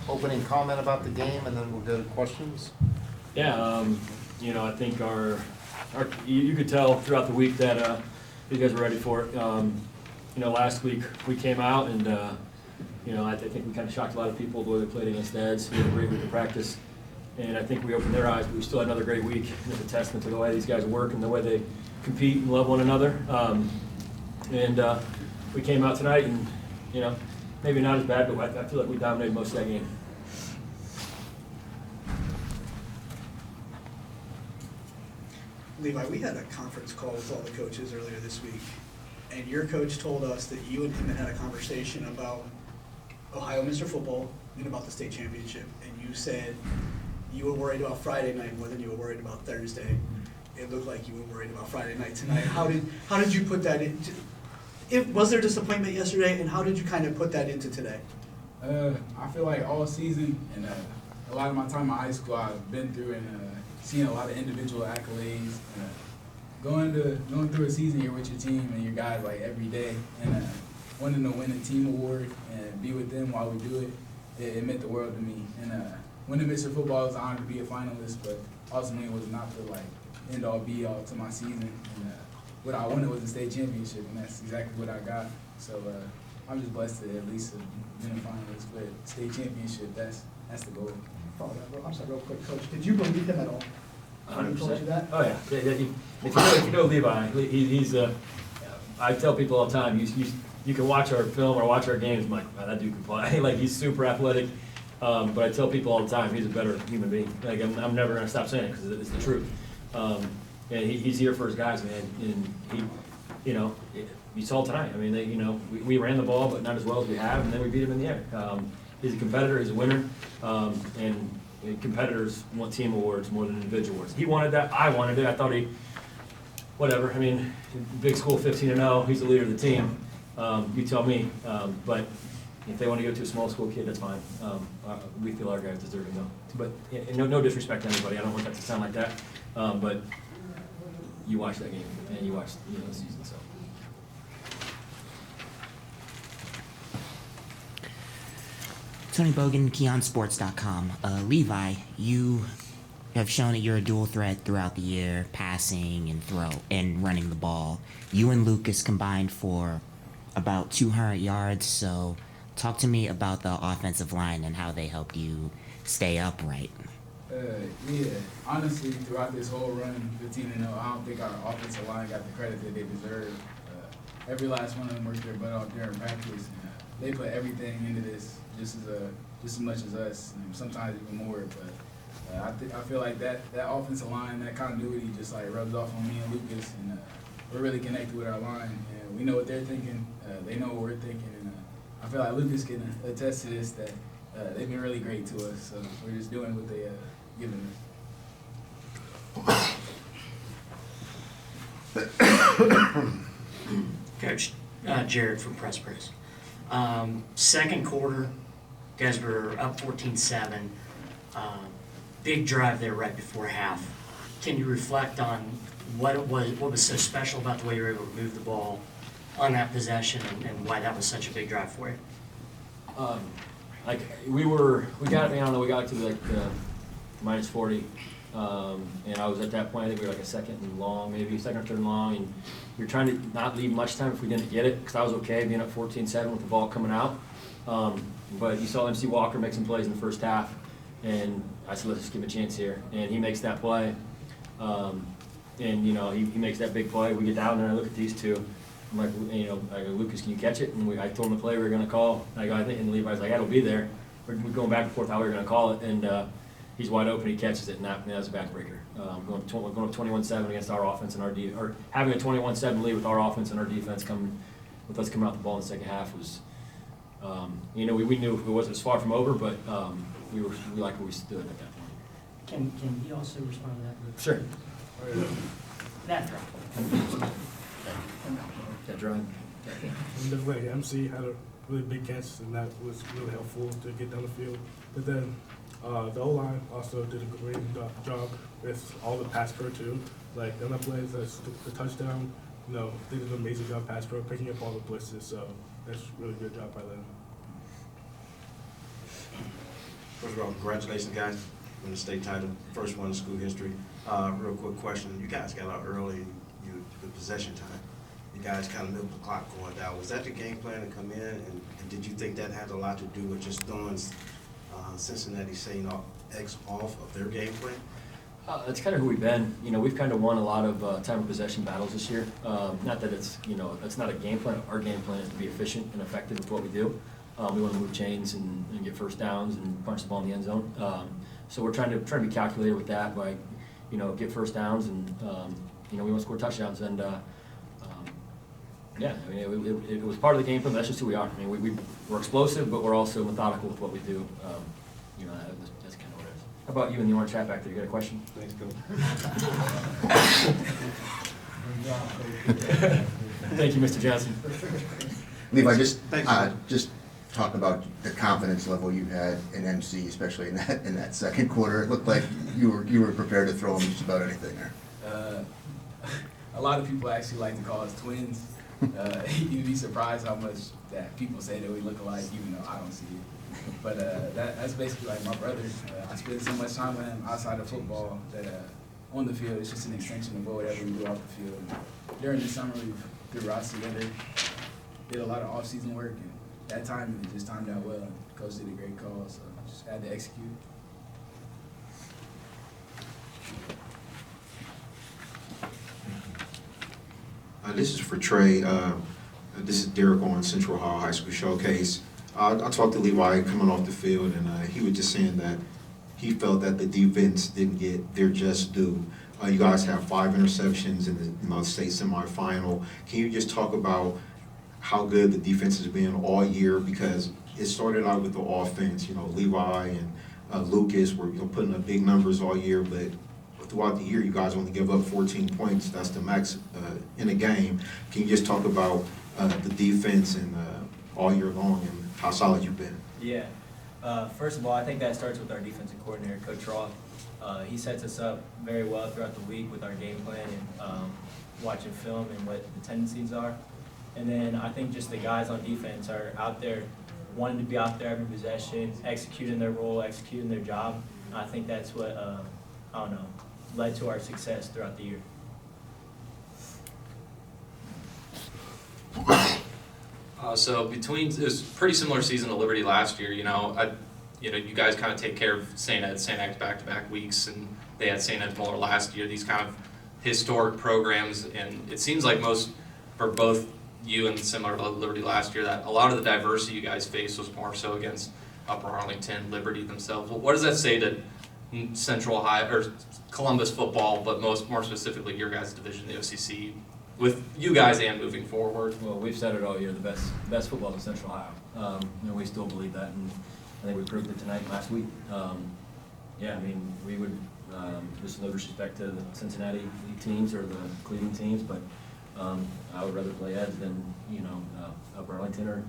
Opening comment about the game, and then we'll go to questions. Yeah, I think you could tell throughout the week that you guys were ready for it. Last week we came out and, I think we kind of shocked a lot of people the way we played against the Eds. We had a great week of practice, and I think we opened their eyes, but we still had another great week. It's a testament to the way these guys work and the way they compete and love one another. We came out tonight and, maybe not as bad, but I feel like we dominated most of that game. Levi, we had a conference call with all the coaches earlier this week, and your coach told us that you and him had had a conversation about Ohio Mr. Football and about the state championship, and you said you were worried about Friday night more than you were worried about Thursday. It looked like you were worried about Friday night tonight. How did you put that into? Was there disappointment yesterday, and how did you kind of put that into today? I feel like all season and a lot of my time in high school I've been through and seen a lot of individual accolades. Going through a season here with your team and your guys like every day and wanting to win a team award and be with them while we do it meant the world to me. And winning Mr. Football was an honor to be a finalist, but ultimately it was not the end all be all to my season. And what I wanted was a state championship, and that's exactly what I got. So I'm just blessed to at least have been a finalist, but state championship, that's the goal. I'm sorry, real quick, Coach. Did you believe him at all? 100%. He told you that? Oh yeah. If you know Levi, he's I tell people all the time, you can watch our film or watch our games. I'm like, wow, that dude can play. Like, he's super athletic. But I tell people all the time, he's a better human being. Like, I'm never gonna stop saying it because it's the truth. And he's here for his guys, man. And you saw tonight. I mean, we ran the ball, but not as well as we have, and then we beat him in the air. He's a competitor. He's a winner. And competitors want team awards more than individual awards. He wanted that. I wanted it. I thought whatever. I mean, big school, 15-0. He's the leader of the team. You tell me. But if they want to go to a small school kid, that's fine. We feel our guys deserve it, though. But no disrespect to anybody. I don't want that to sound like that. But you watch that game and you watch the season. So. Tony Bogan, KeonSports.com. Levi, you have shown that you're a dual threat throughout the year, passing and running the ball. You and Lucas combined for about 200 yards, so talk to me about the offensive line and how they helped you stay upright. Yeah, honestly, throughout this whole run, 15-0, I don't think our offensive line got the credit that they deserve. Every last one of them worked their butt off during practice. They put everything into this, just as much as us, and sometimes even more. But I feel like that offensive line, that continuity, just like rubs off on me and Lucas, and we're really connected with our line, and we know what they're thinking. They know what we're thinking, and I feel like Lucas can attest to this, that they've been really great to us. So we're just doing what they given us. Coach Jared from Press. Second quarter, guys were up 14-7. Big drive there right before half. Can you reflect on what was so special about the way you were able to move the ball on that possession and why that was such a big drive for you? We got to the minus 40. And I was at that point, I think we were like a second and long, maybe second or third and long, and we were trying to not leave much time if we didn't get it, because I was okay being up 14-7 with the ball coming out. But you saw MC Walker make some plays in the first half, and I said, let's just give him a chance here. And he makes that play, and he makes that big play. We get down there and I look at these two. I'm like, I go, Lucas, can you catch it? And I told him the play we were going to call. And I go, and Levi's like, yeah, it'll be there. We're going back and forth how we were going to call it, and he's wide open, he catches it, and that was a backbreaker. Going up 21-7 against our offense and our defense, or having a 21-7 lead with our offense and our defense with us coming out the ball in the second half was, we knew it wasn't as far from over, but we liked where we stood at that point. Can he also respond to that? Sure. That drive. That drive. Definitely, MC had a really big catch, and that was really helpful to get down the field. But then the O-line also did a great job with all the pass pro too. Like on that plays, the touchdown, they did an amazing job pass pro, picking up all the blitzes. So that's a really good job by them. First of all, congratulations, guys, on the state title, first one in school history. Real quick question: you guys got out early, the possession time. You guys kind of milked the clock going down. Was that the game plan to come in, and did you think that had a lot to do with just throwing Cincinnati St. X off of their game plan? That's kind of who we've been. You know, we've kind of won a lot of time of possession battles this year. Not that it's, you know, it's not a game plan. Our game plan is to be efficient and effective with what we do. We want to move chains and get first downs and punch the ball in the end zone. So we're trying to be calculated with that, by, you know, get first downs and you know, we want to score touchdowns. And yeah, I mean, it was part of the game plan. But that's just who we are. I mean, we're explosive, but we're also methodical with what we do. You know, that's kind of what it is. How about you in the orange hat back there? You got a question? Thanks, Coach. Thank you, Mr. Johnson. Levi, just Thanks. talk about the confidence level you had in MC, especially in that second quarter. It looked like you were prepared to throw him just about anything there. A lot of people actually like to call us twins. You'd be surprised how much that people say that we look alike, even though I don't see it. But that's basically like my brother. I spend so much time with him outside of football that on the field, it's just an extension of whatever we do off the field. During the summer, we threw routes together, did a lot of off-season work, and that time it just timed out well. And Coach did a great call, so just had to execute. This is for Trey. This is Derek on Central Ohio High School Showcase. I talked to Levi coming off the field, and he was just saying that he felt that the defense didn't get their just due. You guys have 5 interceptions in the state semifinal. Can you just talk about how good the defense has been all year? Because it started out with the offense. You know, Levi and Lucas were putting up big numbers all year, but throughout the year, you guys only give up 14 points. That's the max in a game. Can you just talk about the defense and all year long and how solid you've been? Yeah. First of all, I think that starts with our defensive coordinator, Coach Roth. He sets us up very well throughout the week with our game plan and watching film and what the tendencies are. And then I think just the guys on defense are out there wanting to be out there every possession, executing their role, executing their job. I think that's what, I don't know, led to our success throughout the year. So it was a pretty similar season to Liberty last year. You know, you guys kind of take care of St. Ed's back-to-back weeks, and they had St. Ed's Muller last year. These kind of historic programs, and it seems like for both you and similar to Liberty last year, that a lot of the diversity you guys faced was more so against Upper Arlington, Liberty themselves. Well, what does that say to Central Ohio or Columbus football, but more specifically your guys' division, the OCC, with you guys and moving forward? Well, we've said it all year, the best football in Central Ohio. And we still believe that, and I think we proved it tonight and last week. Yeah, I mean, we would, just no disrespect to the Cincinnati teams or the Cleveland teams, but I would rather play Eds than, you know, Upper Arlington or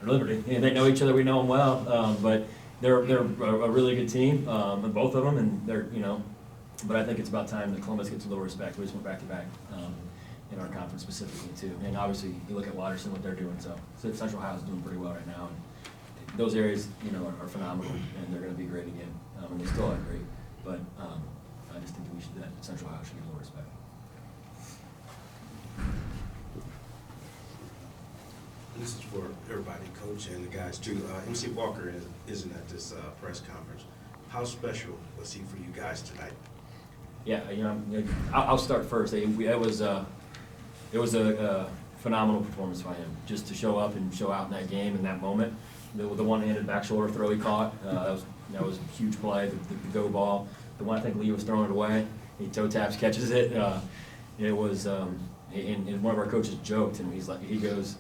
Liberty. And they know each other, we know them well, but they're a really good team, and both of them, and they're, you know, but I think it's about time that Columbus gets a little respect. We just went back-to-back in our conference specifically, too. And obviously, you look at Watterson, what they're doing, so Central Ohio is doing pretty well right now. And those areas, you know, are phenomenal, and they're going to be great again. And they still are great, but I just think that Central Ohio should get a little respect. This is for everybody, Coach and the guys too. MC Walker isn't at this press conference. How special was he for you guys tonight? Yeah, you know, I'll start first. It was a phenomenal performance by him, just to show up and show out in that game in that moment. The one-handed back shoulder throw he caught, that was a huge play. The go ball, the one I think Lee was throwing it away, he toe taps, catches it. It was, and one of our coaches joked, and he goes,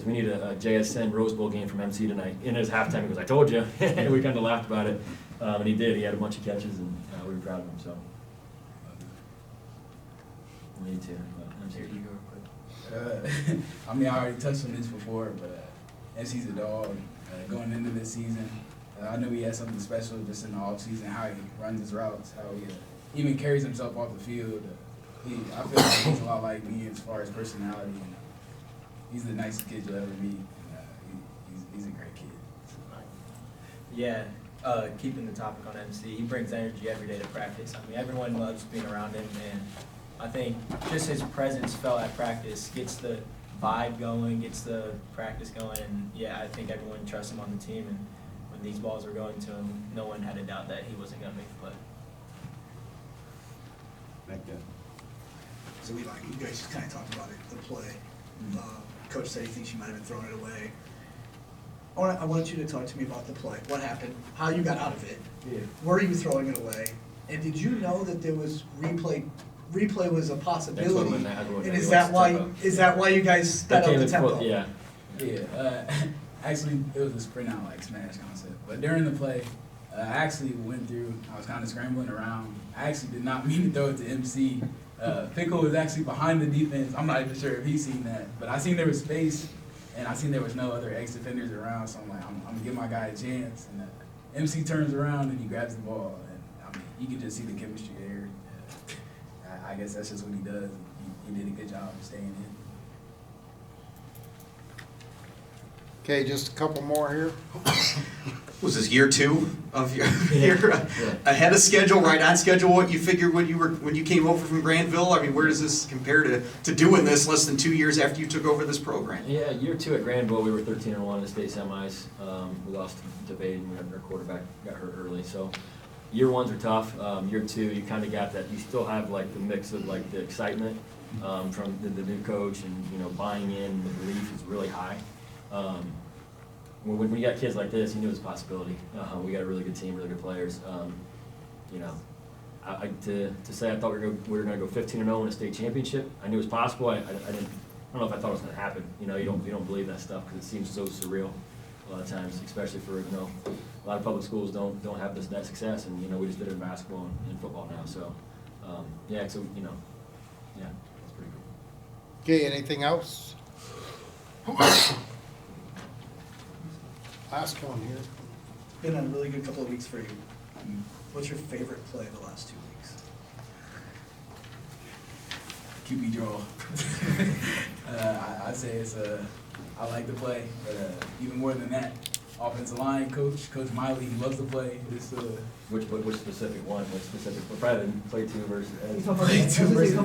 we need a JSN Rose Bowl game from MC tonight. In his halftime, he goes, I told you. We kind of laughed about it, and he did. He had a bunch of catches, and we were proud of him. So. Me too. I'm here. You go real quick. I mean, I already touched on this before, but MC's a dog. Going into this season, I knew he had something special just in the off season, how he runs his routes, how he even carries himself off the field. I feel like he's a lot like me as far as personality. And he's the nicest kid you'll ever meet. And, he's a great kid. Yeah, keeping the topic on MC, he brings energy every day to practice. I mean, everyone loves being around him, and I think just his presence felt at practice gets the vibe going, gets the practice going, and yeah, I think everyone trusts him on the team, and when these balls were going to him, no one had a doubt that he wasn't going to make the play. So you guys just kind of talked about it, the play. Coach said he thinks you might have been throwing it away. I want you to talk to me about the play. What happened? How you got out of it? Yeah. Were you throwing it away? And did you know that there was replay? Replay was a possibility. when And is that why you guys sped up the tempo? Yeah. Yeah, actually, it was a sprint out like smash concept. But during the play, I actually went through, I was kind of scrambling around. I actually did not mean to throw it to MC. Pickle was actually behind the defense. I'm not even sure if he's seen that. But I seen there was space, and I seen there was no other ex-defenders around. So I'm like, I'm going to give my guy a chance. And MC turns around, and he grabs the ball. And I mean, you can just see the chemistry there. I guess that's just what he does. He did a good job of staying in. Okay, just a couple more here. Was this year 2 of your ahead of schedule, right on schedule? What you figured when you came over from Granville? I mean, where does this compare to doing this less than 2 years after you took over this program? Yeah, year 2 at Granville, we were 13-1 in the state semis. We lost to Baden. Our quarterback got hurt early. So year 1s are tough. Year 2, you kind of got that. You still have like the mix of like the excitement from the new coach, and buying in. The belief is really high. When you got kids like this, you knew it was a possibility. We got a really good team, really good players. To say I thought we were going to go 15-0 in a state championship, I knew it was possible. I don't know if I thought it was going to happen. You don't believe that stuff because it seems so surreal a lot of times, especially for a lot of public schools don't have that success, and we just did it in basketball and football now. So yeah, it's pretty cool. Okay, anything else? Last one here. Been a really good couple of weeks for you. What's your favorite play of the last 2 weeks? QB draw. I'd say it's I like to play, but even more than that, offensive line coach Miley, he loves to play. It's Which specific one? Which specific? Probably play 2 versus edge. Play 2 versus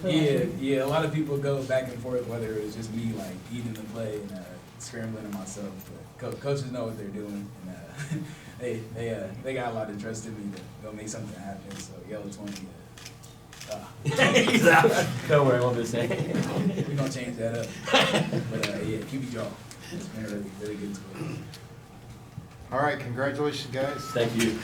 edge. Yeah. A lot of people go back and forth whether it was just me like eating the play and scrambling to myself. But coaches know what they're doing, and they got a lot of trust in me to go make something happen. So yellow 20. Don't worry, I won't be saying. We're gonna change that up. But yeah, QB draw. It's been really, really good to play. All right, congratulations, guys. Thank you.